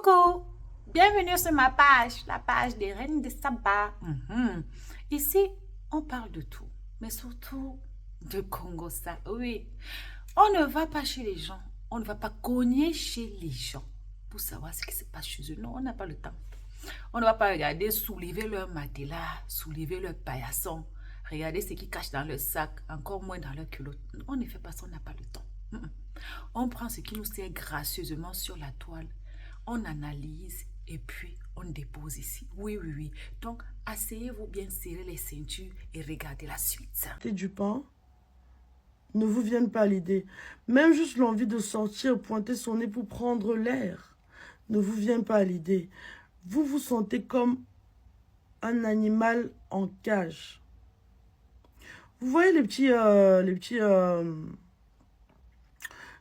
Coucou, bienvenue sur ma page, la page des Reines de Saba. Ici, on parle de tout, mais surtout de Congo ça. Oui, on ne va pas chez les gens, on ne va pas cogner chez les gens pour savoir ce qui se passe chez eux. Non, on n'a pas le temps. On ne va pas regarder soulever leur matelas, soulever leur paillasson, regarder ce qu'ils cachent dans leur sac, encore moins dans leur culotte. On ne fait pas ça, on n'a pas le temps. On prend ce qui nous sert gracieusement sur la toile, on analyse et puis on dépose ici. Oui, oui, oui. Donc, asseyez-vous bien, serrez les ceintures et regardez la suite. Du pain ne vous viennent pas à l'idée. Même juste l'envie de sortir, pointer son nez pour prendre l'air ne vous vient pas à l'idée. Vous vous sentez comme un animal en cage. Vous voyez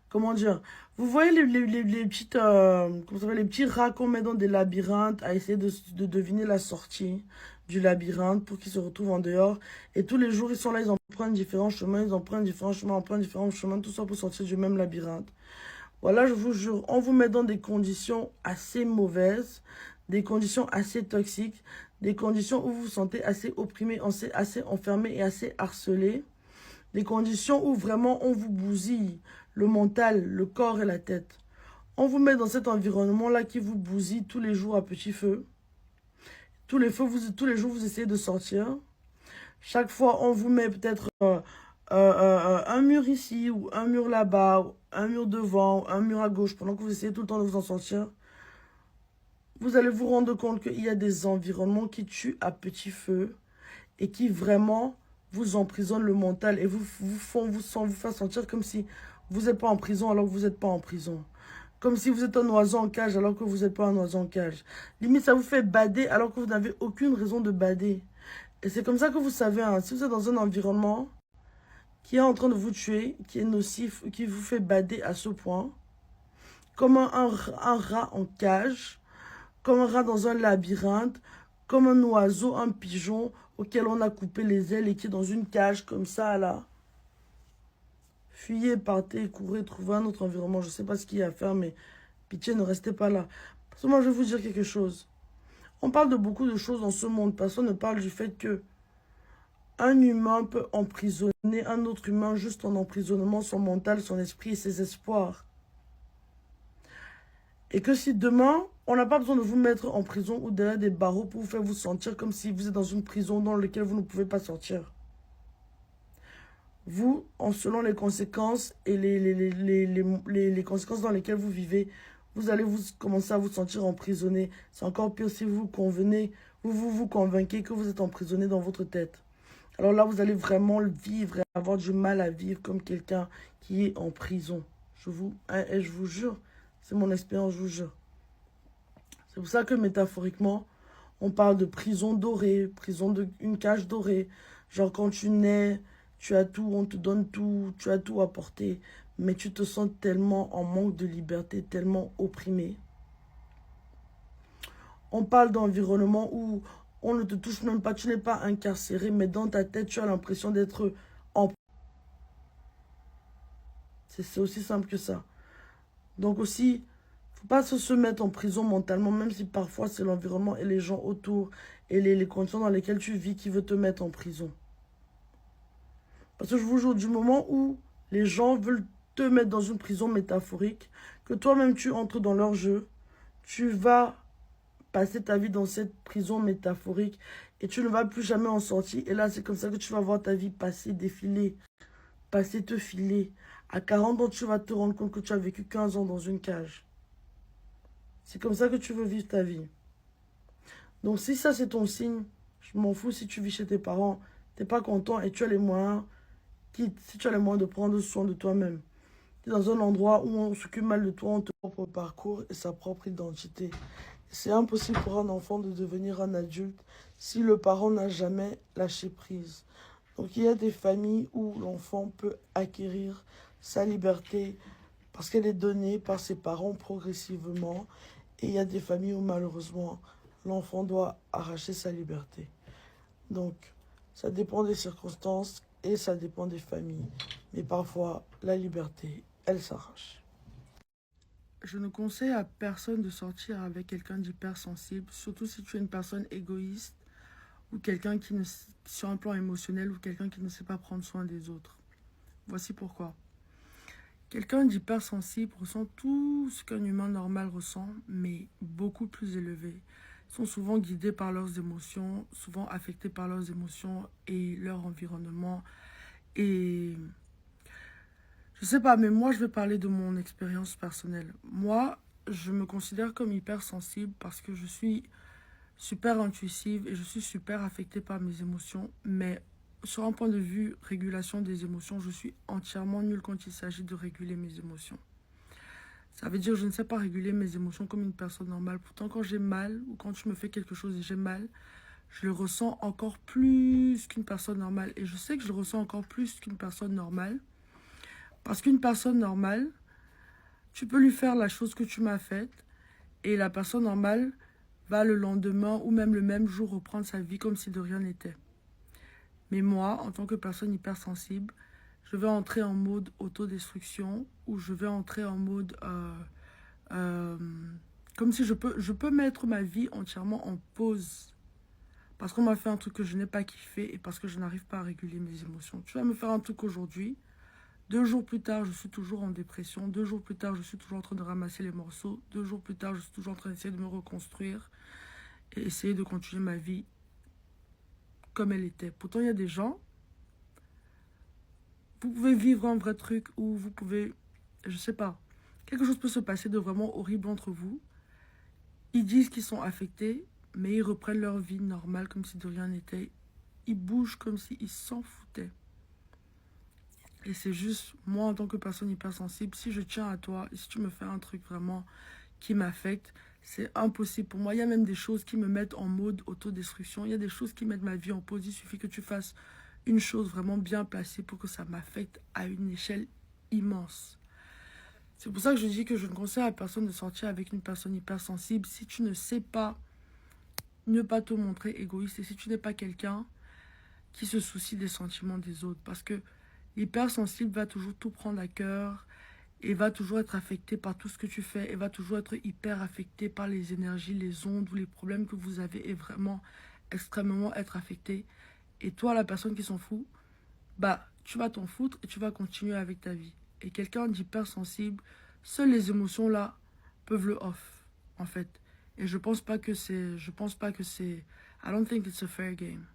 comment dire, vous voyez les petites, comment ça s'appelle, les petits rats qu'on met dans des labyrinthes à essayer de deviner la sortie du labyrinthe pour qu'ils se retrouvent en dehors. Et tous les jours, ils sont là, ils en prennent différents chemins, ils en prennent différents chemins, on prend différents chemins, tout ça pour sortir du même labyrinthe. Voilà, je vous jure, on vous met dans des conditions assez mauvaises, des conditions assez toxiques, des conditions où vous vous sentez assez opprimé, assez enfermé et assez harcelé. Des conditions où vraiment on vous bousille le mental, le corps et la tête. On vous met dans cet environnement-là qui vous bousille tous les jours à petit feu. Tous les jours, vous essayez de sortir. Chaque fois, on vous met peut-être un mur ici, ou un mur là-bas, ou un mur devant, ou un mur à gauche, pendant que vous essayez tout le temps de vous en sortir. Vous allez vous rendre compte qu'il y a des environnements qui tuent à petit feu et qui vraiment vous emprisonnent le mental et vous faire sentir comme si vous n'êtes pas en prison alors que vous n'êtes pas en prison. Comme si vous êtes un oiseau en cage alors que vous n'êtes pas un oiseau en cage. Limite, ça vous fait bader alors que vous n'avez aucune raison de bader. Et c'est comme ça que vous savez, hein, si vous êtes dans un environnement qui est en train de vous tuer, qui est nocif, qui vous fait bader à ce point, comme un rat en cage, comme un rat dans un labyrinthe, comme un oiseau, un pigeon auquel on a coupé les ailes et qui est dans une cage comme ça, là. Fuyez, partez, courez, trouvez un autre environnement. Je ne sais pas ce qu'il y a à faire, mais pitié, ne restez pas là. Parce que moi, je vais vous dire quelque chose. On parle de beaucoup de choses dans ce monde. Personne ne parle du fait que un humain peut emprisonner un autre humain juste en emprisonnement, son mental, son esprit et ses espoirs. Et que si demain, on n'a pas besoin de vous mettre en prison ou derrière des barreaux pour vous faire vous sentir comme si vous êtes dans une prison dans laquelle vous ne pouvez pas sortir. Vous, selon les conséquences et les conséquences dans lesquelles vous vivez, vous allez commencer à vous sentir emprisonné. C'est encore pire si vous convenez, vous convainquez que vous êtes emprisonné dans votre tête. Alors là, vous allez vraiment le vivre et avoir du mal à vivre comme quelqu'un qui est en prison. Je vous jure, c'est mon expérience, je vous jure. C'est pour ça que métaphoriquement, on parle de prison dorée, une cage dorée. Genre quand tu nais, tu as tout, on te donne tout, tu as tout à porter, mais tu te sens tellement en manque de liberté, tellement opprimé. On parle d'environnement où on ne te touche même pas, tu n'es pas incarcéré, mais dans ta tête, tu as l'impression d'être en... C'est aussi simple que ça. Donc aussi, faut pas se mettre en prison mentalement, même si parfois c'est l'environnement et les gens autour et les conditions dans lesquelles tu vis qui veut te mettre en prison. Parce que je vous jure, du moment où les gens veulent te mettre dans une prison métaphorique, que toi-même tu entres dans leur jeu, tu vas passer ta vie dans cette prison métaphorique et tu ne vas plus jamais en sortir. Et là, c'est comme ça que tu vas voir ta vie passer, défiler, passer, te filer. À 40 ans, tu vas te rendre compte que tu as vécu 15 ans dans une cage. C'est comme ça que tu veux vivre ta vie. Donc si ça c'est ton signe, je m'en fous si tu vis chez tes parents, t'es pas content et tu as les moyens, quitte si tu as les moyens de prendre soin de toi-même. Tu es dans un endroit où on s'occupe mal de toi, on te propre parcours et sa propre identité. C'est impossible pour un enfant de devenir un adulte si le parent n'a jamais lâché prise. Donc il y a des familles où l'enfant peut acquérir sa liberté parce qu'elle est donnée par ses parents progressivement. Et il y a des familles où malheureusement l'enfant doit arracher sa liberté. Donc ça dépend des circonstances et ça dépend des familles. Mais parfois la liberté, elle s'arrache. je ne conseille à personne de sortir avec quelqu'un d'hypersensible, surtout si tu es une personne égoïste ou quelqu'un qui ne, sur un plan émotionnel ou quelqu'un qui ne sait pas prendre soin des autres. Voici pourquoi. Quelqu'un d'hypersensible ressent tout ce qu'un humain normal ressent, mais beaucoup plus élevé. Ils sont souvent guidés par leurs émotions, souvent affectés par leurs émotions et leur environnement. Et je sais pas, mais moi je vais parler de mon expérience personnelle. Moi, je me considère comme hypersensible parce que je suis super intuitive et je suis super affectée par mes émotions. Mais sur un point de vue régulation des émotions, je suis entièrement nulle quand il s'agit de réguler mes émotions. Ça veut dire que je ne sais pas réguler mes émotions comme une personne normale. Pourtant, quand j'ai mal ou quand je me fais quelque chose et j'ai mal, je le ressens encore plus qu'une personne normale. Et je sais que je le ressens encore plus qu'une personne normale. Parce qu'une personne normale, tu peux lui faire la chose que tu m'as faite et la personne normale va le lendemain ou même le même jour reprendre sa vie comme si de rien n'était. Mais moi, en tant que personne hypersensible, je vais entrer en mode autodestruction ou je vais entrer en mode euh, comme si je peux mettre ma vie entièrement en pause parce qu'on m'a fait un truc que je n'ai pas kiffé et parce que je n'arrive pas à réguler mes émotions. Tu vas me faire un truc aujourd'hui, 2 jours plus tard, je suis toujours en dépression. 2 jours plus tard, je suis toujours en train de ramasser les morceaux. 2 jours plus tard, je suis toujours en train d'essayer de me reconstruire et essayer de continuer ma vie comme elle était. Pourtant, il y a des gens, vous pouvez vivre un vrai truc ou vous pouvez, je sais pas, quelque chose peut se passer de vraiment horrible entre vous. Ils disent qu'ils sont affectés, mais ils reprennent leur vie normale comme si de rien n'était. Ils bougent comme s'ils s'en foutaient. Et c'est juste, moi en tant que personne hypersensible, si je tiens à toi, et si tu me fais un truc vraiment qui m'affecte, c'est impossible pour moi. Il y a même des choses qui me mettent en mode autodestruction. Il y a des choses qui mettent ma vie en pause. Il suffit que tu fasses une chose vraiment bien placée pour que ça m'affecte à une échelle immense. C'est pour ça que je dis que je ne conseille à personne de sortir avec une personne hypersensible si tu ne sais pas ne pas te montrer égoïste et si tu n'es pas quelqu'un qui se soucie des sentiments des autres. Parce que l'hypersensible va toujours tout prendre à cœur et va toujours être affecté par tout ce que tu fais et va toujours être hyper affecté par les énergies, les ondes ou les problèmes que vous avez et vraiment extrêmement être affecté. Et toi, la personne qui s'en fout, bah, tu vas t'en foutre et tu vas continuer avec ta vie. Et quelqu'un d'hypersensible, seules les émotions là peuvent le off, en fait. Et je pense pas que c'est, I don't think it's a fair game.